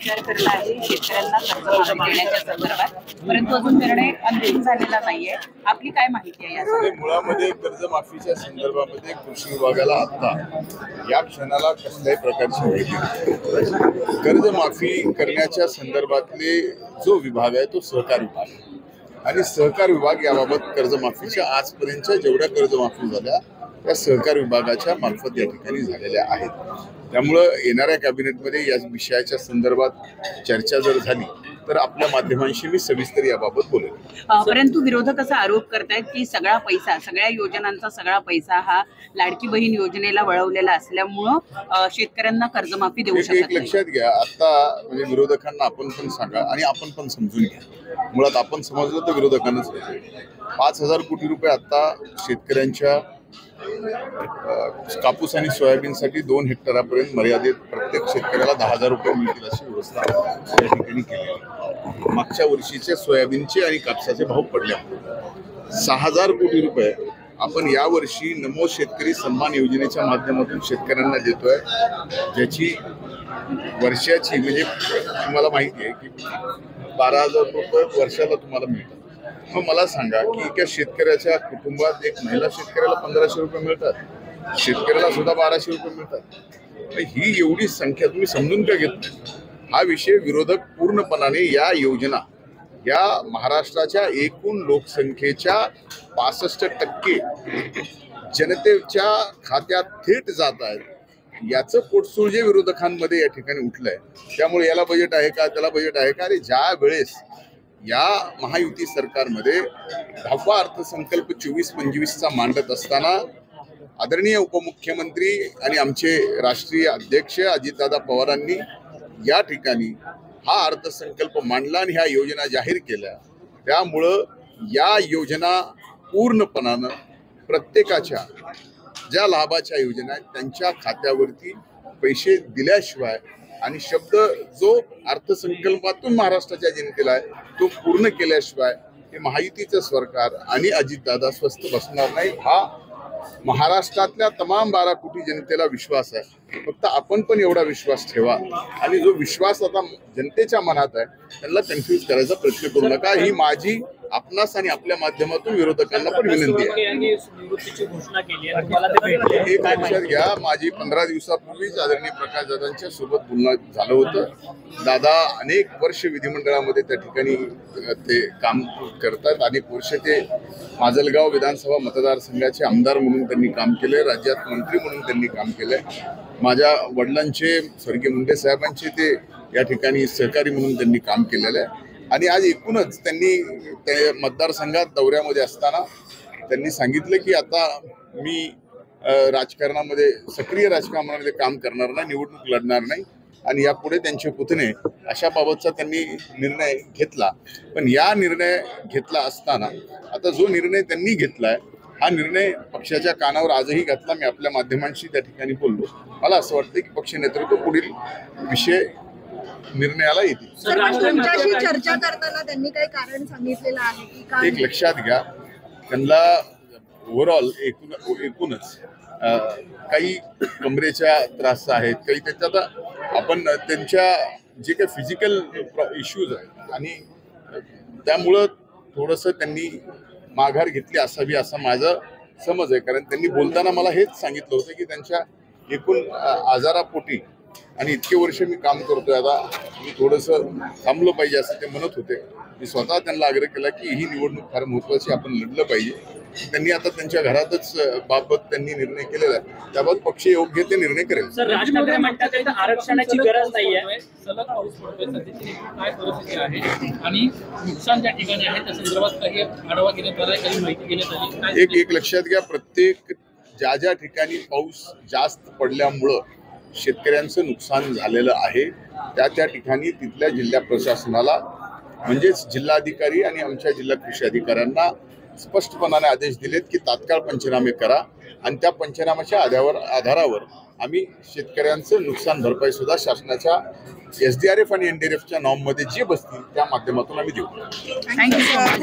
विचार करला आहे शेतकऱ्यांना कर्जमाफी देण्याच्या संदर्भात, परंतु अजून निर्णय अंतिम झालेला नाहीये. आपली काय माहिती आहे यासाठी? मुळामध्ये कर्जमाफीच्या संदर्भामध्ये कृषी विभागाला आता या क्षणाला कसल्याही प्रकारची माहिती नाही. कर्जमाफी करण्याच्या संदर्भातले जो विभाग आहे तो सहकार विभाग आहे आणि सहकार विभाग याबाबत कर्जमाफीच्या आजपर्यंतच्या जेवढ्या कर्जमाफी झाल्या त्या सहकार विभागाच्या मार्फत या ठिकाणी झालेल्या आहेत. त्यामुळं येणाऱ्या कॅबिनेटमध्ये या विषयाच्या संदर्भात चर्चा जर झाली तर आपल्या माध्यमांशी मी सविस्तर याबाबत बोलेन. परंतु विरोधक असा आरोप करतायत की सगळा पैसा, सगळ्या योजनांचा सगळा पैसा हा लाडकी बहीण योजनेला वळवलेला असल्यामुळं शेतकऱ्यांना कर्जमाफी देऊ शकत एक लक्षात घ्या, आता म्हणजे विरोधकांना आपण पण सांगा आणि आपण पण समजून घ्या. मुळात आपण समजलं तर विरोधकांनाच 5,000 कोटी रुपये आता शेतकऱ्यांच्या कापूस आणि सोयाबीनसाठी 2 हेक्टरापर्यंत मर्यादित प्रत्येक शेतकऱ्याला 10,000 रुपये मिळतील अशी व्यवस्था या ठिकाणी केली आहे. मागच्या वर्षीचे सोयाबीनचे आणि कापसाचे भाव पडले. 6,000 कोटी रुपये आपण यावर्षी नमो शेतकरी सन्मान योजनेच्या माध्यमातून शेतकऱ्यांना देतोय, ज्याची वर्षाची म्हणजे तुम्हाला माहिती आहे की 12,000 रुपये वर्षाला तुम्हाला मिळतात. मग मला सांगा की एका शेतकऱ्याच्या कुटुंबात एक महिला शेतकऱ्याला 1,500 रुपये मिळतात, शेतकऱ्याला सुद्धा 1,200 रुपये मिळतात. ही एवढी संख्या तुम्ही समजून का घेत नाही? हा विषय विरोधक पूर्णपणाने या योजना या महाराष्ट्राच्या एकूण लोकसंख्येच्या 65% जनतेच्या खात्यात थेट जात आहेत याचं पोटसूळ जे विरोधकांमध्ये या ठिकाणी उठलंय. त्यामुळे याला बजेट आहे का, त्याला बजेट आहे का? अरे ज्या वेळेस या महायुती सरकारमध्ये 10वा अर्थसंकल्प 24-25चा मांडत असताना आदरणीय उपमुख्यमंत्री आणि आमचे राष्ट्रीय अध्यक्ष अजितदादा पवारांनी या ठिकाणी हा अर्थसंकल्प मांडला आणि ह्या योजना जाहीर केल्या. त्यामुळं या योजना पूर्णपणानं प्रत्येकाच्या ज्या लाभाच्या योजना आहेत त्यांच्या खात्यावरती पैसे दिल्याशिवाय आणि शब्द जो अर्थसंकल्पातून महाराष्ट्राच्या जनतेला आहे तो पूर्ण केल्याशिवाय हे महायुतीचं सरकार आणि अजितदादा स्वस्थ बसणार नाही. हा महाराष्ट्रातल्या तमाम 12 कोटी जनतेला विश्वास आहे. फक्त आपण पण एवढा विश्वास ठेवा आणि जो विश्वास आता जनतेच्या मनात आहे त्यांना कन्फ्यूज करायचा प्रयत्न करू नका. ही माझी आपणास आणि आपल्या माध्यमातून विरोधकांना पण विनंती आहे. एक लक्षात घ्या, माझी 15 दिवसापूर्वीच आदरणीय प्रकाश दादांच्या सोबत बोलणं झालं होतं. दादा अनेक वर्ष विधिमंडळामध्ये त्या ठिकाणी ते काम करतात. अनेक वर्ष ते माजलगाव विधानसभा मतदारसंघाचे आमदार म्हणून त्यांनी काम केलंय, राज्यात मंत्री म्हणून त्यांनी काम केलंय. माझ्या वडिलांचे स्वर्गीय मुंडे साहेबांचे ते या ठिकाणी सहकारी म्हणून त्यांनी काम केलेलं आहे. आणि आज एकूणच त्यांनी मतदारसंघात दौऱ्यामध्ये असताना त्यांनी सांगितलं की आता मी राजकारणामध्ये सक्रिय राजकारणामध्ये काम करणार नाही, निवडणूक लढणार नाही आणि यापुढे त्यांचे पुतणे अशा बाबतचा त्यांनी निर्णय घेतला. पण या निर्णय घेतला असताना आता जो निर्णय त्यांनी घेतलाय हा निर्णय पक्षाच्या कानावर आजही घातला. मी आपल्या माध्यमांशी त्या ठिकाणी बोललो. मला असं वाटतं की पक्ष नेतृत्व पुढील विषय निर्णयाला येतील. चर्चा करताना त्यांनी काही कारण सांगितलेलं आहे की काय? एक लक्षात घ्या, त्यांना ओव्हरऑल एकूणच काही कमरेच्या त्रास आहेत, काही त्याच्यात आपण त्यांच्या जे काही फिजिकल इश्यूज आहेत आणि त्यामुळं थोडंसं त्यांनी माघार घेतली असावी असा माझा समज आहे. कारण त्यांनी बोलताना मला हेच सांगितलं होतं की त्यांच्या एकूण आजारापोटी आणि इतके वर्ष मी काम करतोय आता मी थोडंसं थांबलं पाहिजे असं ते म्हणत होते. मी स्वतः त्यांना आग्रह केला की ही निवडणूक फार महत्त्वाची, आपण लढलं पाहिजे. त्यांनी आता त्यांच्या घरातच बाबत त्यांनी निर्णय केलेला आहे, त्याबाबत पक्ष योग्य ते निर्णय करेल. राज ठाकरे म्हणतात आरक्षणाची गरज नाहीये, सलग पाऊस पडतोय, सध्याची काय परिस्थिती आहे आणि नुकसान त्या ठिकाणी आहे त्या संदर्भात काही आढावा घेण्यात आला, काही माहिती घेण्यात आली? एक लक्षात घ्या, प्रत्येक ज्या ठिकाणी पाऊस जास्त पडल्यामुळं शेतकऱ्यांचं नुकसान झालेलं आहे त्या ठिकाणी तिथल्या जिल्हा प्रशासनाला म्हणजेच जिल्हाधिकारी आणि आमच्या जिल्हा कृषी अधिकाऱ्यांना स्पष्टपणाने आदेश दिलेत की तात्काळ पंचनामे करा आणि त्या पंचनाम्याच्या आधारावर आम्ही शेतकऱ्यांचं नुकसान भरपाई सुद्धा शासनाच्या SDRF आणि NDRFच्या नॉर्ममध्ये जे बसतील त्या माध्यमातून आम्ही देऊ. थँक्यू.